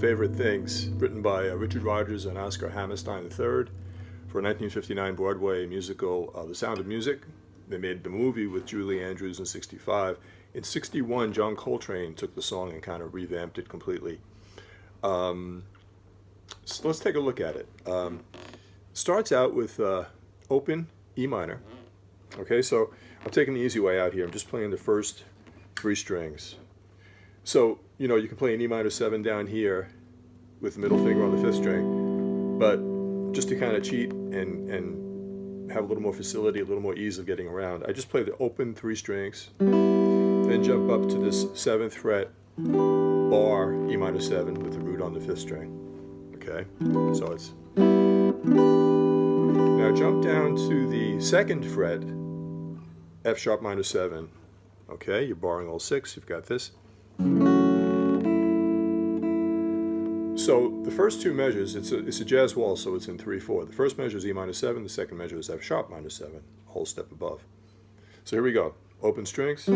Favorite Things, written by Richard Rodgers and Oscar Hammerstein III for a 1959 Broadway musical, The Sound of Music. They made the movie with Julie Andrews in '65. In '61, John Coltrane took the song and kind of revamped it completely. So let's take a look at it. Starts out with open E minor. Okay, so I'm taking the easy way out here. I'm just playing the first 3 strings. So, you know, you can play an E minor 7 down here with the middle finger on the 5th string, but just to kind of cheat and have a little more facility, a little more ease of getting around, I just play the open 3 strings, then jump up to this 7th fret bar E minor 7 with the root on the 5th string. Okay, so it's... Now jump down to the 2nd fret, F sharp minor 7. Okay, you're barring all 6, you've got this. So the first 2 measures, it's a jazz waltz, so it's in 3/4. The first measure is E minor 7, the second measure is F sharp minor 7, a whole step above. So here we go. Open strings,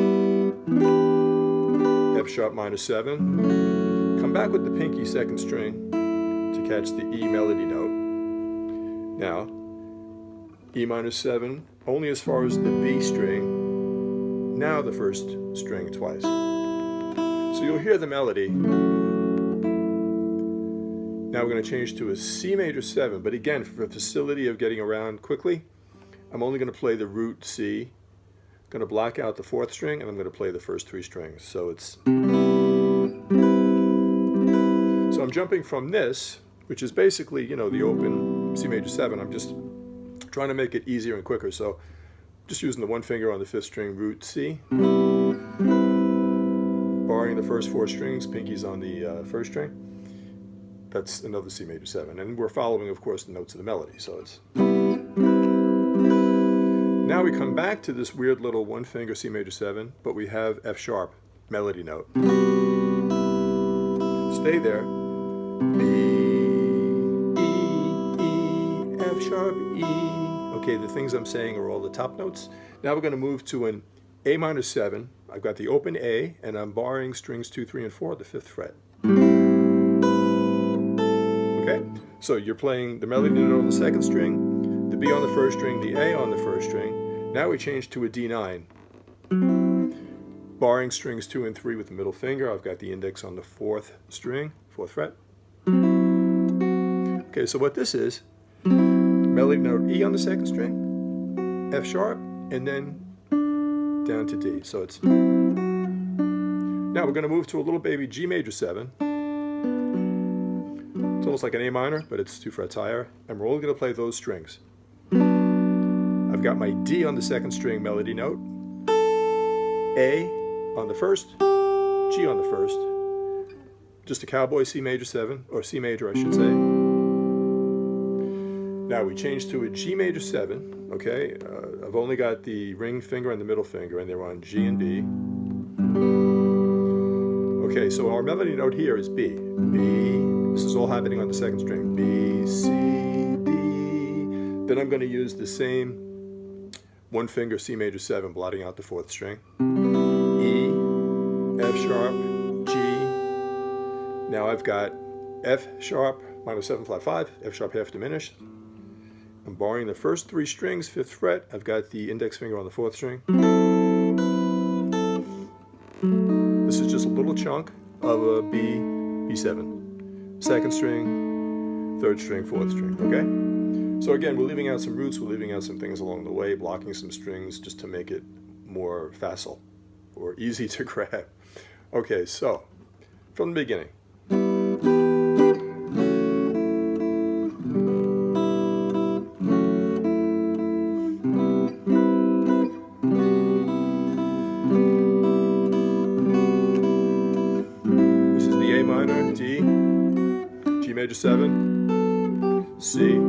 F sharp minor 7. Come back with the pinky 2nd string to catch the E melody note. Now, E minor 7, only as far as the B string. Now the 1st string twice. So you'll hear the melody. Now we're going to change to a C major 7, but again, for the facility of getting around quickly, I'm only going to play the root C. I'm going to block out the 4th string, and I'm going to play the first 3 strings. So it's... So I'm jumping from this, which is basically, you know, the open C major 7. I'm just trying to make it easier and quicker. So just using the 1 finger on the 5th string, root C. Barring the first 4 strings, pinkies on the 1st string. That's another C major 7. And we're following, of course, the notes of the melody. So it's... Now we come back to this weird little 1 finger C major 7, but we have F sharp melody note. Stay there. B, E, E, F sharp, E. Okay, the things I'm saying are all the top notes. Now we're going to move to an A minor 7. I've got the open A, and I'm barring strings 2, 3, and 4 at the 5th fret. Okay, so you're playing the melody note on the 2nd string, the B on the 1st string, the A on the 1st string. Now we change to a D9. Barring strings 2 and 3 with the middle finger, I've got the index on the 4th string, 4th fret. Okay, so what this is, melody note E on the 2nd string, F sharp, and then down to D. So it's... Now we're going to move to a little baby G major 7. It's almost like an A minor, but it's 2 frets higher, and we're only going to play those strings. I've got my D on the 2nd string melody note, A on the 1st, G on the 1st, just a cowboy C major 7, or C major I should say. Now we change to a G major 7, okay? I've only got the ring finger and the middle finger, and they're on G and B. Okay, so our melody note here is B. B, this is all happening on the 2nd string. B, C, D. Then I'm going to use the same 1 finger C major 7, blotting out the 4th string. E, F sharp, G. Now I've got F sharp minor 7 flat 5, F sharp half diminished. I'm barring the first 3 strings, 5th fret. I've got the index finger on the 4th string. This is just a little chunk of a B, B7. 2nd string, 3rd string, 4th string, okay? So again, we're leaving out some roots, we're leaving out some things along the way, blocking some strings just to make it more facile or easy to grab. Okay, so from the beginning. This is the A minor, D, G major 7, C,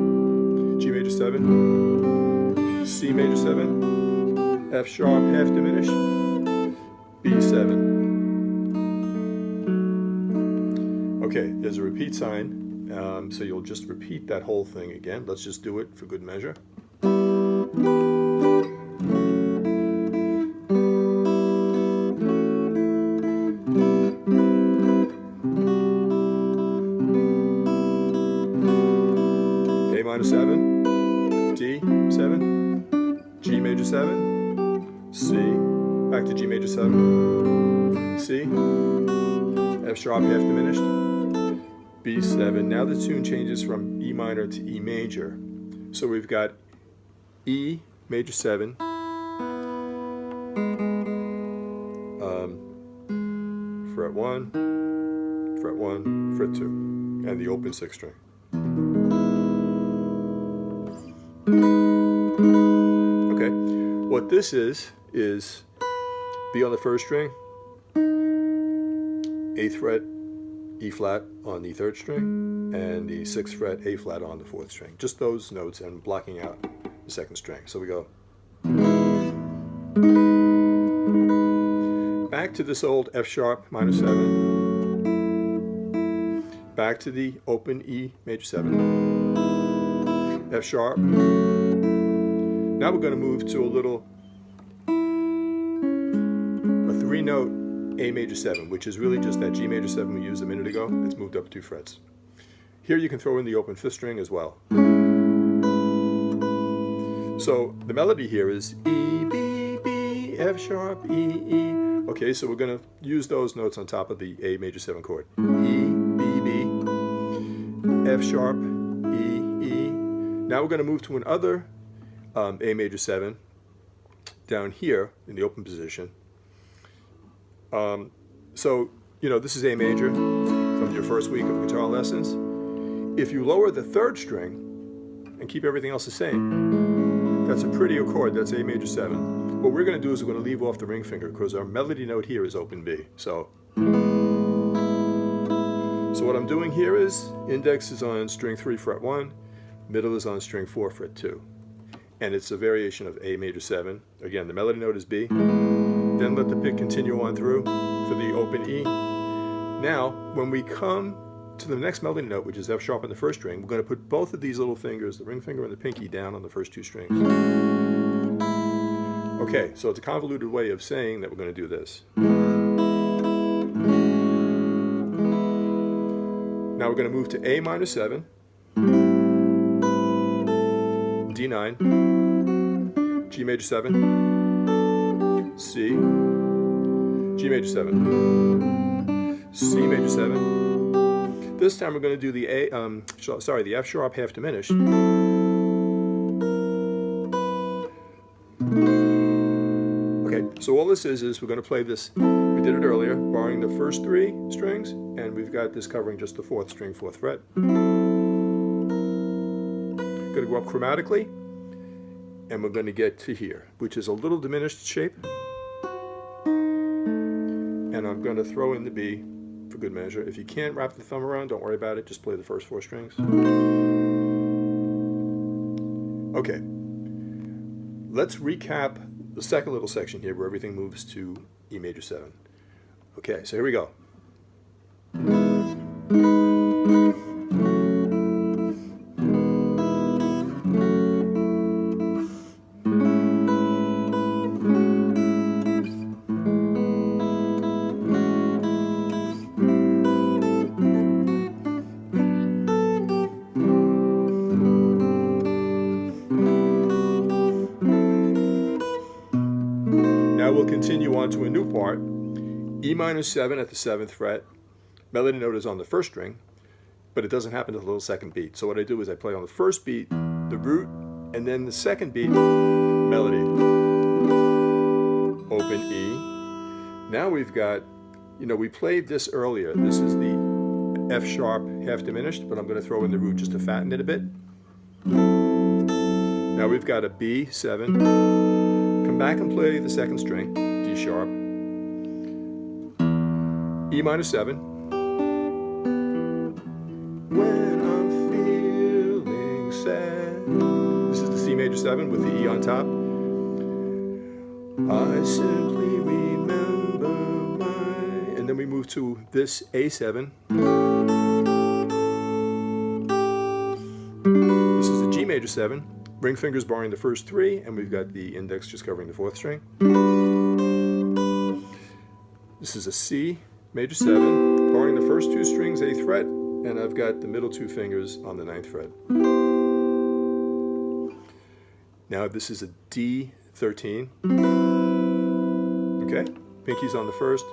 G major 7, C major 7, F sharp half diminished, B7. Okay, there's a repeat sign, so you'll just repeat that whole thing again. Let's just do it for good measure. minor 7, D 7, G major 7, C, back to G major 7, C, F sharp half diminished, B7. Now the tune changes from E minor to E major. So we've got E major 7, fret 1, fret 1, fret 2, and the open 6th string. Okay, what this is B on the 1st string, 8th fret, E flat on the 3rd string, and the 6th fret, A flat on the 4th string. Just those notes and blocking out the 2nd string. So we go back to this old F sharp minor 7, back to the open E major 7, F sharp. Now we're going to move to a 3-note A major 7, which is really just that G major 7 we used a minute ago. It's moved up 2 frets. Here you can throw in the open 5th string as well. So the melody here is E, B, B, F sharp, E, E. Okay, so we're going to use those notes on top of the A major 7 chord. E, B, B, F sharp, E, E. Now we're going to move to another A major 7 down here in the open position. So, this is A major from your first week of guitar lessons. If you lower the 3rd string and keep everything else the same, that's a prettier chord. That's A major 7. What we're going to do is we're going to leave off the ring finger because our melody note here is open B. So what I'm doing here is index is on string 3 fret 1, middle is on string 4 fret 2. And it's a variation of A major 7. Again, the melody note is B. Then let the pick continue on through for the open E. Now, when we come to the next melody note, which is F sharp on the 1st string, we're going to put both of these little fingers, the ring finger and the pinky, down on the first 2 strings. Okay, so it's a convoluted way of saying that we're going to do this. Now we're going to move to A minor 7, D9, G major 7, C, G major 7, C major 7. This time we're going to do the the F sharp half diminished. Okay, so all this is we're going to play this. We did it earlier, barring the first 3 strings, and we've got this covering just the 4th string, 4th fret. Going to go up chromatically, and we're going to get to here, which is a little diminished shape. And I'm going to throw in the B for good measure. If you can't wrap the thumb around, don't worry about it. Just play the first 4 strings. Okay. Let's recap the second little section here where everything moves to E major 7. Okay, so here we go. Now we'll continue on to a new part. E minor 7 at the 7th fret. Melody note is on the 1st string, but it doesn't happen until the little 2nd beat. So what I do is I play on the 1st beat, the root, and then the 2nd beat, melody. Open E. Now we've got, we played this earlier. This is the F sharp half diminished, but I'm going to throw in the root just to fatten it a bit. Now we've got a B7. Come back and play the 2nd string, D sharp. E minor 7. When I'm feeling sad. This is the C major 7 with the E on top. I simply remember my... And then we move to this A7. This is the G major 7. Ring fingers barring the first 3, and we've got the index just covering the 4th string. This is a C major 7, barring the first 2 strings, 8th fret, and I've got the middle 2 fingers on the 9th fret. Now this is a D13. Okay, pinky's on the first,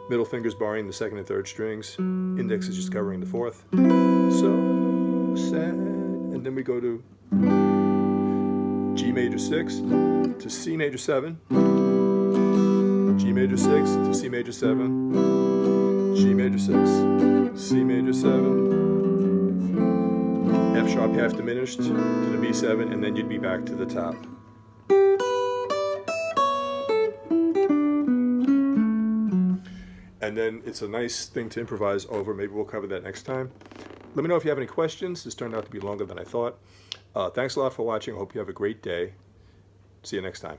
middle finger's barring the second and third strings, index is just covering the fourth. So sad. And then we go to G major 6 to C major 7, G major 6 to C major 7, G major 6, C major 7, F sharp half diminished to the B7, and then you'd be back to the top. And then it's a nice thing to improvise over. Maybe we'll cover that next time. Let me know if you have any questions. This turned out to be longer than I thought. Thanks a lot for watching. I hope you have a great day. See you next time.